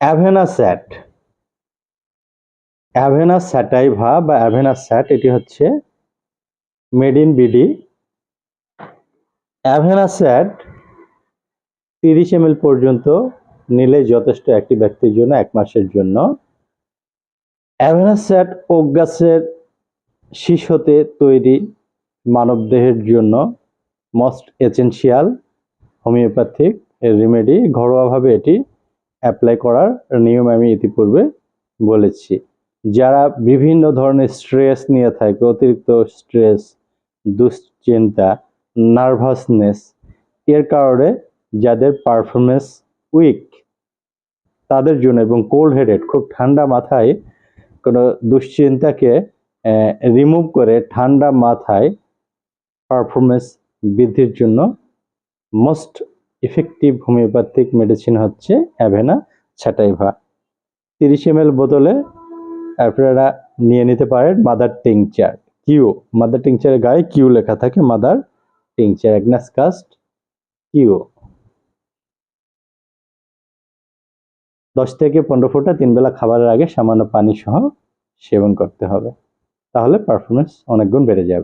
অ্যাভেনাস্যাট, অ্যাভেনাস sativa বা অ্যাভেনাস্যাট এটি হচ্ছে মেড ইন বিডি। অ্যাভেনাস্যাট 30 ml পর্যন্ত নিলে যথেষ্ট একটি ব্যক্তির জন্য 1 মাসের জন্য। অ্যাভেনাস্যাট ওক গাছের শীষ হতে তৈরি মানবদেহের জন্য মোস্ট এসেনশিয়াল হোমিওপ্যাথিক রেমেডি। ঘরোয়াভাবে এটি অ্যাপ্লাই করার নিয়ম আমি ইতিপূর্বে বলেছি। যারা বিভিন্ন ধরনের স্ট্রেস নিয়ে থাকে, অতিরিক্ত স্ট্রেস, দুশ্চিন্তা, নার্ভাসনেস, এর কারণে যাদের পারফরমেন্স উইক তাদের জন্য, এবং কোল্ড হেডেড খুব ঠান্ডা মাথায় কোনো দুশ্চিন্তাকে রিমুভ করে ঠান্ডা মাথায় পারফরমেন্স বৃদ্ধির জন্য মোস্ট ইফেক্টিভ হোমিওপ্যাথিক মেডিসিন হচ্ছে অ্যাভেনা স্যাটাইভা। 30 ml বোতলে আপনারা নিয়ে নিতে পারেন মাদার টিংচার কিউ। মাদার টিংচারের গায়ে কিউ লেখা থাকে, mother tincture agnus cast Q. 10 থেকে 15 ফোঁটা 3 বেলা খাবারের আগে সামান্য পানি সহ সেবন করতে হবে, তাহলে পারফরমেন্স অনেক গুণ বেড়ে যাবে।